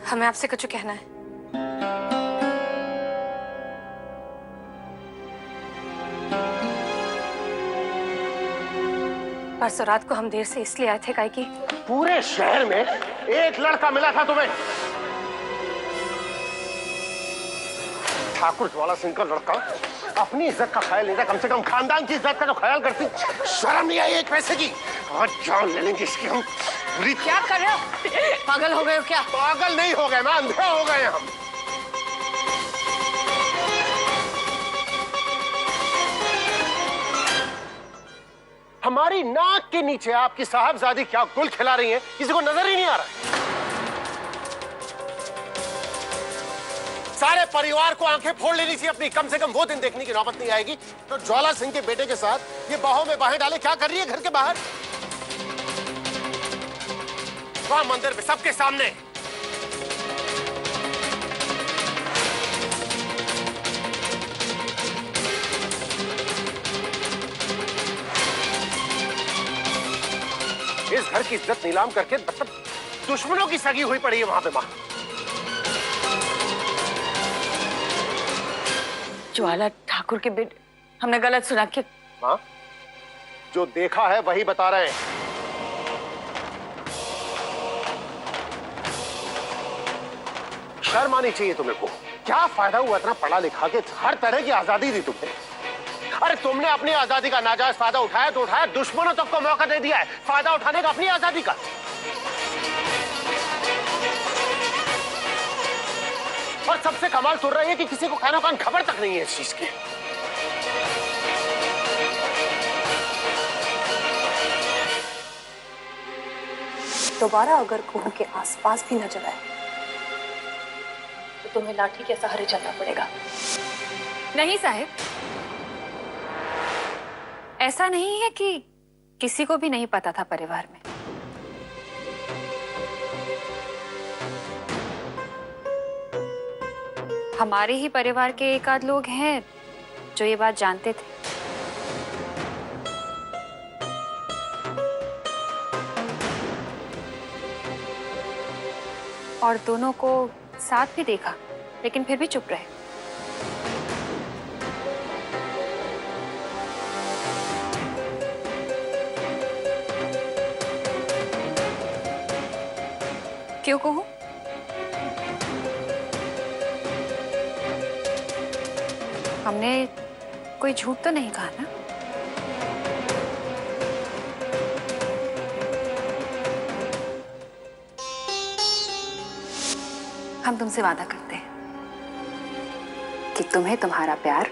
हमें आपसे कुछ कहना है। परसों रात को हम देर से इसलिए आए थे काहे कि पूरे शहर में एक लड़का मिला था तुम्हें, ठाकुर ज्वाला सिंह का लड़का। अपनी इज्जत का ख्याल नहीं था, कम से कम खानदान की इज्जत का तो ख्याल करती। शर्म नहीं आई एक पैसे की? आज जान ले लेंगे इसकी हम। क्या कर रहे हो? पागल हो गए हो क्या? पागल नहीं हो गए, मैं अंधे हो गए हम। हमारी नाक के नीचे आपकी साहबजादी क्या गुल खिला रही है, किसी को नजर ही नहीं आ रहा। सारे परिवार को आंखें फोड़ लेनी चाहिए अपनी, कम से कम वो दिन देखने की नौबत नहीं आएगी तो ज्वाला सिंह के बेटे के साथ ये बाहों में बाहें डाले क्या कर रही है घर के बाहर, वहां मंदिर पे सबके सामने। इस घर की इज्जत नीलाम करके मतलब दुश्मनों की सगी हुई पड़ी है वहां पे मां। ज्वाला ठाकुर के बेटे, हमने गलत सुना कि? मां, जो देखा है वही बता रहे हैं। शर्म आनी चाहिए तुम्हें को। क्या फायदा हुआ इतना पढ़ा लिखा के, हर तरह की आजादी दी तुमने। अरे तुमने अपनी आजादी का नाजायज फायदा उठाया तो उठाया, दुश्मनों तक को मौका दे दिया है फायदा उठाने का अपनी आजादी का। और सबसे कमाल सुन रही है कि किसी को कानो कान खबर तक नहीं है इस चीज की। दोबारा अगर कुहू के आसपास भी नजर आए तो तुम्हें लाठी के सहारे चलना पड़ेगा। नहीं साहब, ऐसा नहीं है कि किसी को भी नहीं पता था परिवार में। हमारे ही परिवार के एक आध लोग हैं जो ये बात जानते थे। और दोनों को साथ भी देखा, लेकिन फिर भी चुप रहे। क्यों कहूं? हमने कोई झूठ तो नहीं कहा ना? हम तुमसे वादा करते हैं कि तुम्हें तुम्हारा प्यार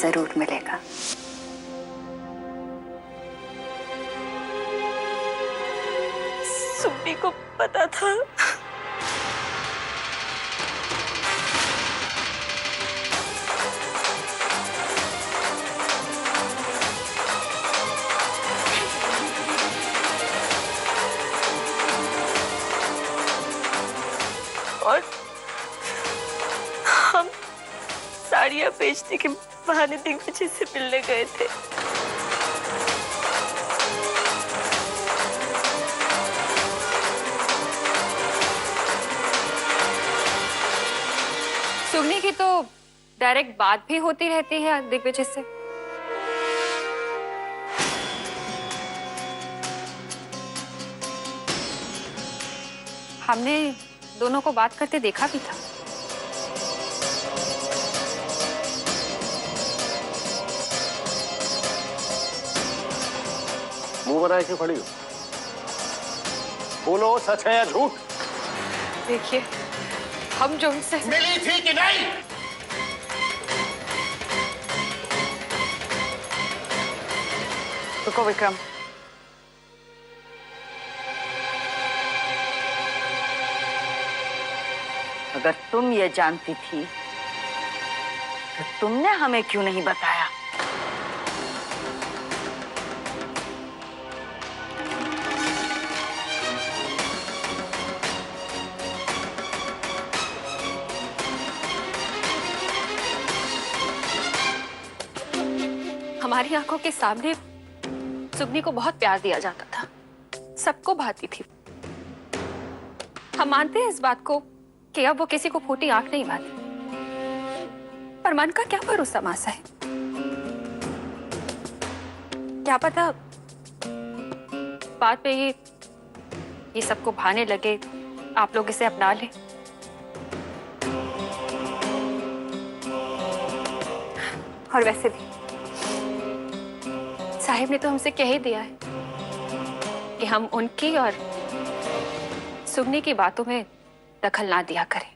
जरूर मिलेगा। सुम्मी को पता था। और हम साड़ियां बेचने के बहाने दिग्विजय से मिलने गए थे। सुगनी की तो डायरेक्ट बात भी होती रहती है दिग्विजय से। हमने दोनों को बात करते देखा भी था। मुंह बनाए क्यों खड़ी हो? बोलो, सच है या झूठ? देखिए, हम जो उनसे मिली थी कि नहीं? रुको विक्रम, अगर तुम ये जानती थी तो तुमने हमें क्यों नहीं बताया? हमारी आंखों के सामने सुगनी को बहुत प्यार दिया जाता था, सबको भाती थी। हम मानते हैं इस बात को कि अब वो किसी को फूटी आंख नहीं मारती, पर मन का क्या भरोसा मासा है। क्या पता बाद में ये सबको भाने लगे, आप लोग इसे अपना लें। और वैसे भी साहिब ने तो हमसे कह ही दिया है कि हम उनकी और सुगनी की बातों में दखल ना दिया करें।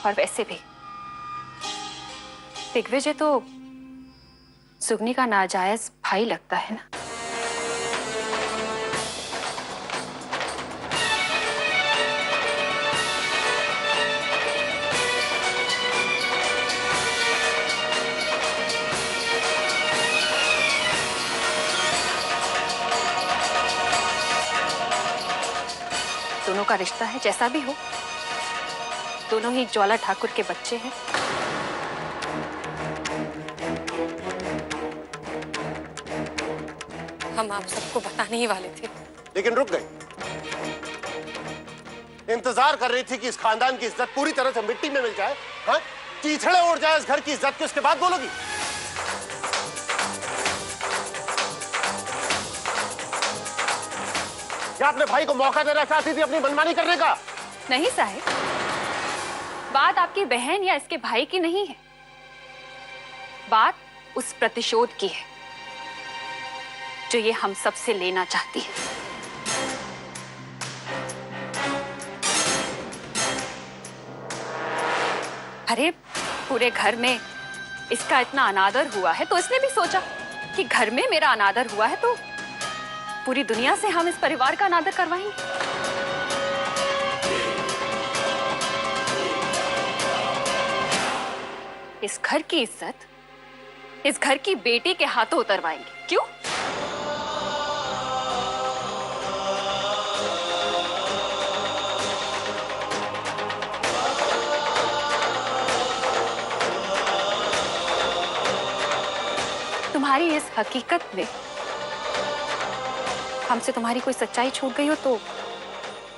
और वैसे भी दिग्विजय तो सुगनी का नाजायज भाई लगता है ना। दोनों का रिश्ता है, जैसा भी हो, दोनों ही ज्वाला ठाकुर के बच्चे हैं। हम आप सबको बताने ही वाले थे, लेकिन रुक गए। इंतजार कर रही थी कि इस खानदान की इज्जत पूरी तरह से मिट्टी में मिल जाए, हाँ? कीचड़े उड़ जाए इस घर की इज्जत के, उसके बाद बोलोगी? या अपने भाई को मौका देना चाहती थी अपनी मनमानी करने का? नहीं साहिब, बात आपकी बहन या इसके भाई की नहीं है, बात उस प्रतिशोध की है जो ये हम सबसे लेना चाहती है। अरे पूरे घर में इसका इतना अनादर हुआ है तो इसने भी सोचा कि घर में मेरा अनादर हुआ है तो पूरी दुनिया से हम इस परिवार का अनादर करवाएंगे। इस घर की इज्जत इस घर की बेटी के हाथों उतरवाएंगे। क्यों? तुम्हारी इस हकीकत में हमसे तुम्हारी कोई सच्चाई छूट गई हो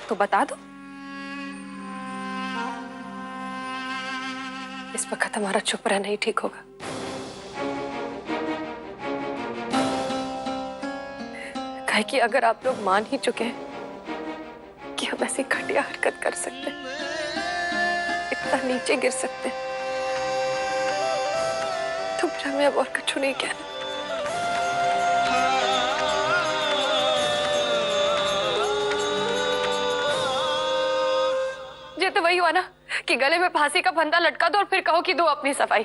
तो बता दो। इस वक्त हमारा चुप रहना ही ठीक होगा। कहे कि अगर आप लोग मान ही चुके हैं कि हम ऐसी घटिया हरकत कर सकते हैं, इतना नीचे गिर सकते हैं, तो फिर हमें अब और कुछ नहीं कहना। ये तो वही हुआ ना कि गले में फांसी का फंदा लटका दो और फिर कहो कि दो अपनी सफाई।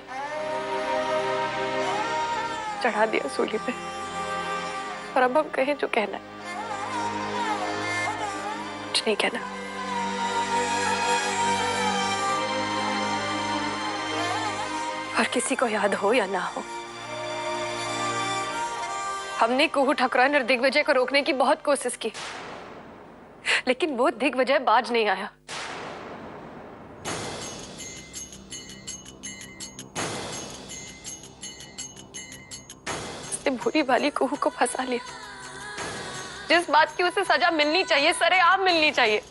चढ़ा दिया सूली पे और अब हम कहें जो कहना है, कुछ नहीं कहना। और किसी को याद हो या ना हो, हमने कुहू ठकुराइन और दिग्विजय को रोकने की बहुत कोशिश की, लेकिन वो दिग्विजय बाज नहीं आया। उसने भूरी वाली कुहू को फंसा लिया, जिस बात की उसे सजा मिलनी चाहिए, सरेआम मिलनी चाहिए।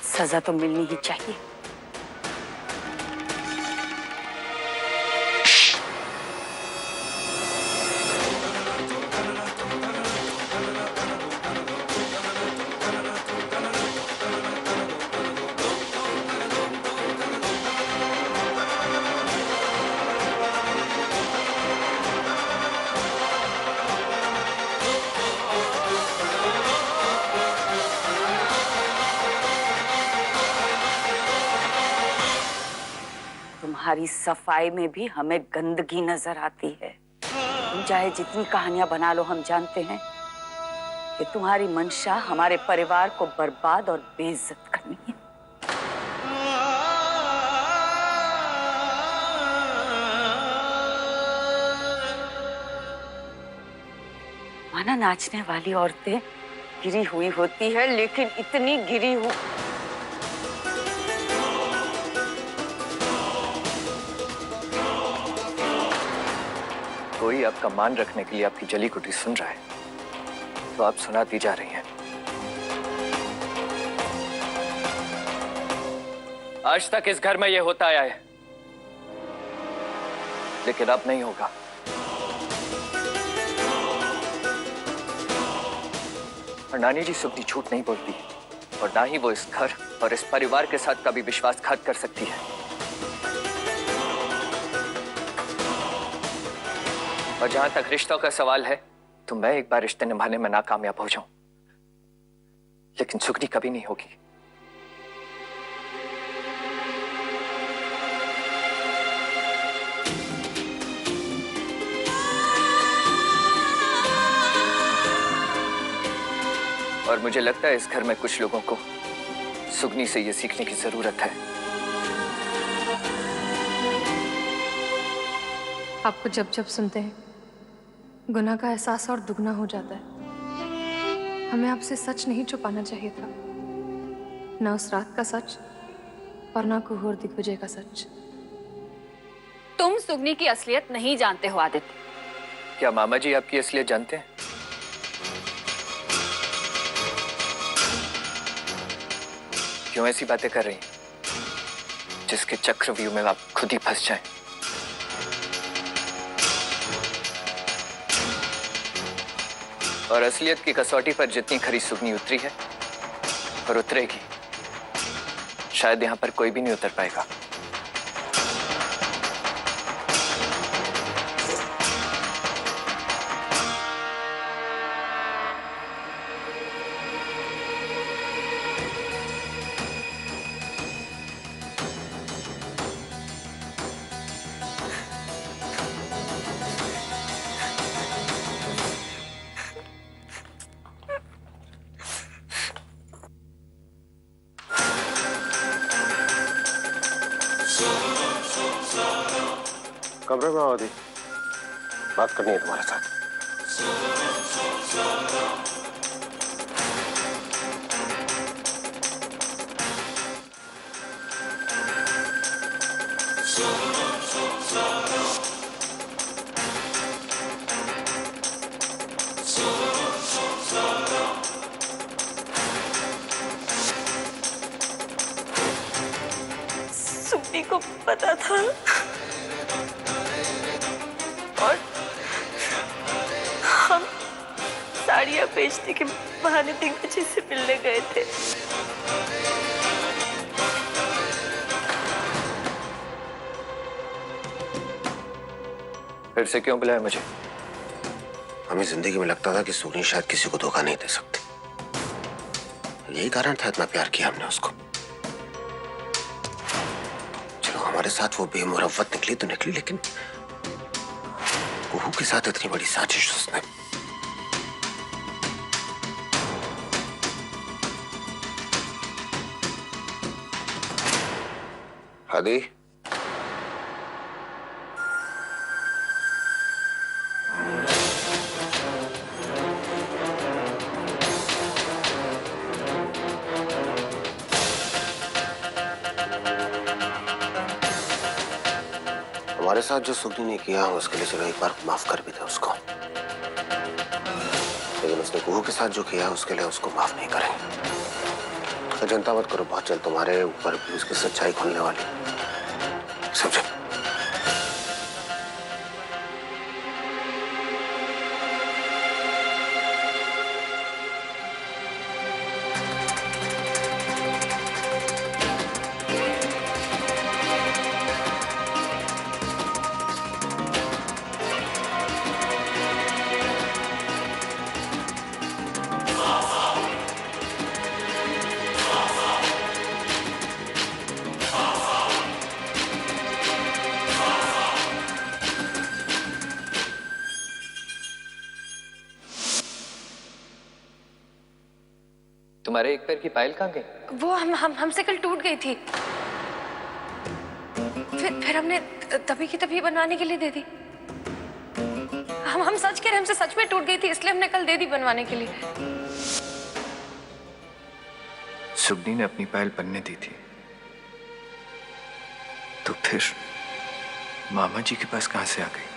सजा तो मिलनी ही चाहिए। तुम्हारी सफाई में भी हमें गंदगी नजर आती है। तुम चाहे जितनी कहानियां बना लो, हम जानते हैं कि तुम्हारी मंशा हमारे परिवार को बर्बाद और बेइज्जत करनी है। माना नाचने वाली औरतें गिरी हुई होती है, लेकिन इतनी गिरी हुई कोई आपका मान रखने के लिए आपकी जली कुटी सुन रहा है तो आप सुनाती जा रही हैं। आज तक इस घर में यह होता आया है, लेकिन अब नहीं होगा। और नानी जी सुगनी झूठ नहीं बोलती और ना ही वो इस घर और इस परिवार के साथ कभी विश्वासघात कर सकती है। और जहां तक रिश्तों का सवाल है तो मैं एक बार रिश्ते निभाने में नाकामयाब हो जाऊं, लेकिन सुगनी कभी नहीं होगी। और मुझे लगता है इस घर में कुछ लोगों को सुगनी से ये सीखने की जरूरत है। आपको जब जब सुनते हैं गुनाह का एहसास और दुगना हो जाता है। हमें आपसे सच नहीं छुपाना चाहिए था, ना उस रात का सच और ना कुहूर दिग्विजय का सच। तुम सुगनी की असलियत नहीं जानते हो आदित्य। क्या मामा जी आपकी असलियत जानते हैं? क्यों ऐसी बातें कर रही हैं जिसके चक्रव्यूह में आप खुद ही फंस जाएं? और असलियत की कसौटी पर जितनी खरी सुगनी उतरी है और उतरेगी, शायद यहां पर कोई भी नहीं उतर पाएगा। कमरे में आओ दी, बात करनी है तुम्हारे साथ। सुगनी को पता था और हम साड़ियाँ बेचने के बहाने दिग्विजय से मिलने गए थे। फिर से क्यों बुलाया मुझे? हमें जिंदगी में लगता था कि सुगनी शायद किसी को धोखा नहीं दे सकती। यही कारण था इतना प्यार किया हमने उसको। चलो हमारे साथ वो बेमुरव्वत निकली तो निकली, लेकिन कुहू के साथ इतनी बड़ी साजिश उसने। आदि, हमारे साथ जो सुगनी ने किया उसके लिए चलो एक बार माफ कर भी दे उसको, लेकिन उसने कुहू के साथ जो किया उसके लिए उसको माफ नहीं करेंगे। तो चिंता मत करो, बहुत जल्द तुम्हारे ऊपर भी उसकी सच्चाई खुलने वाली, समझे? तुम्हारे एक पैर की पायल कहाँ गई? वो हमसे कल टूट गई थी, फिर हमने तभी की तभी बनवाने के लिए दे दी। हम सच कह रहे, हमसे सच में टूट गई थी, इसलिए हमने कल दे दी बनवाने के लिए। सुगनी ने अपनी पायल बनने दी थी, तो फिर मामा जी के पास कहां से आ गई?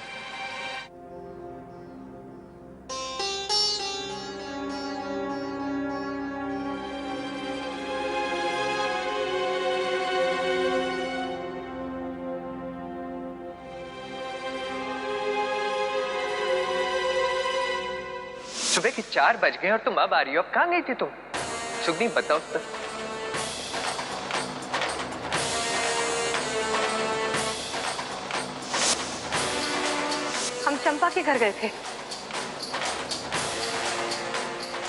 सुबह के 4 बज गए और तुम अब आ रही हो। अब कहां गई थी तुम? सुगनी बताओ तो। हम चंपा के घर गए थे,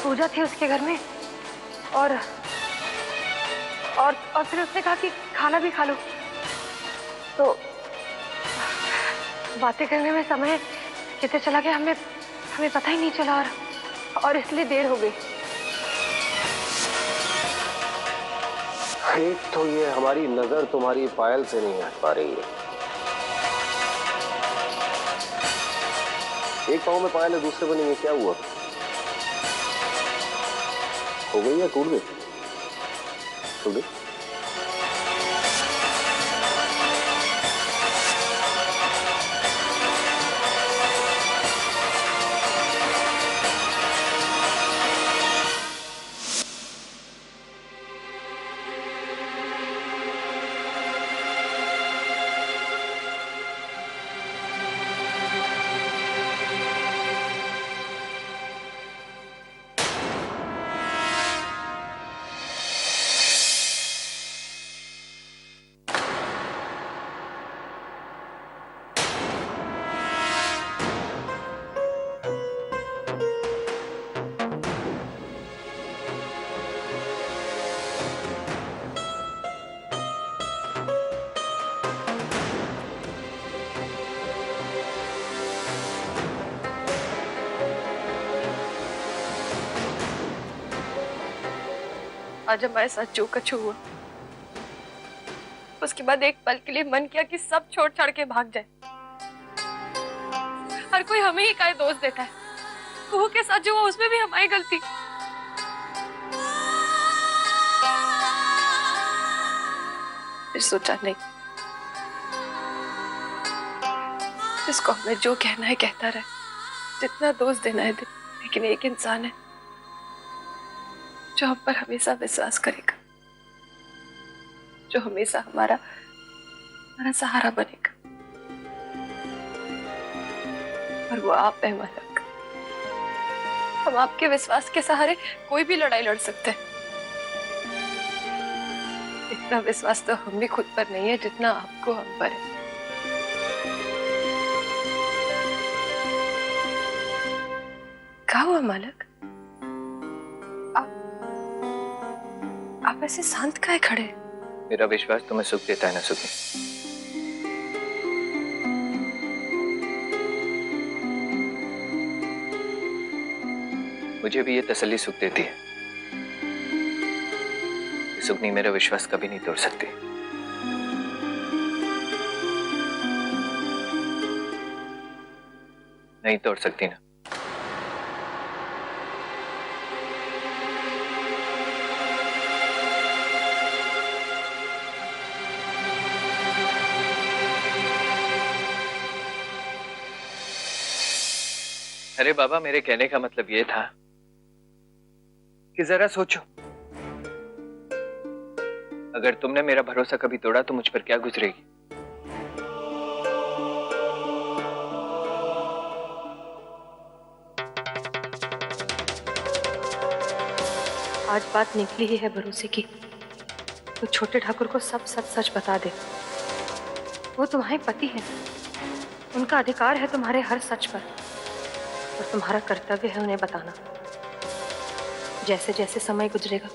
पूजा थी उसके घर में, और फिर उसने कहा कि खाना भी खा लो, तो बातें करने में समय कितने चला गया हमें पता ही नहीं चला, और इसलिए देर हो गई। एक तो ये हमारी नजर तुम्हारी पायल से नहीं हट पा रही है। एक पाँव में पायल है, दूसरे में नहीं है, क्या हुआ? हो गई या टूट गई? टूट गई? आज हमारे साथ जो कुछ हुआ, उसके बाद एक पल के लिए मन किया कि सब छोड़ छाड़ के भाग जाए। हर कोई हमें ही काहे दोष देता है, कुहू के साथ जो हुआ उसमें भी हमारी गलती। फिर सोचा नहीं, जिसको हमें जो कहना है कहता रहे, जितना दोष देना है दे, लेकिन एक इंसान है जो हम पर हमेशा विश्वास करेगा, जो हमेशा हमारा सहारा बनेगा, और वो आप है मालक। हम आपके विश्वास के सहारे कोई भी लड़ाई लड़ सकते हैं। इतना विश्वास तो हम भी खुद पर नहीं है जितना आपको हम पर है। क्या हुआ मालक? आप ऐसे शांत काहे खड़े? मेरा विश्वास तुम्हें सुख देता है ना सुगनी? मुझे भी ये तसल्ली सुख देती है कि सुगनी मेरा विश्वास कभी नहीं तोड़ सकती। नहीं तोड़ सकती ना। अरे बाबा, मेरे कहने का मतलब ये था कि जरा सोचो, अगर तुमने मेरा भरोसा कभी तोड़ा तो मुझ पर क्या गुजरेगी? आज बात निकली ही है भरोसे की, तो छोटे ठाकुर को सब सच बता दे। वो तुम्हारे पति हैं, उनका अधिकार है तुम्हारे हर सच पर, और तुम्हारा कर्तव्य है उन्हें बताना। जैसे जैसे समय गुजरेगा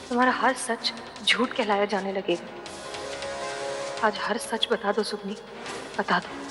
तुम्हारा हर सच झूठ कहलाया जाने लगेगा। आज हर सच बता दो सुगनी, बता दो।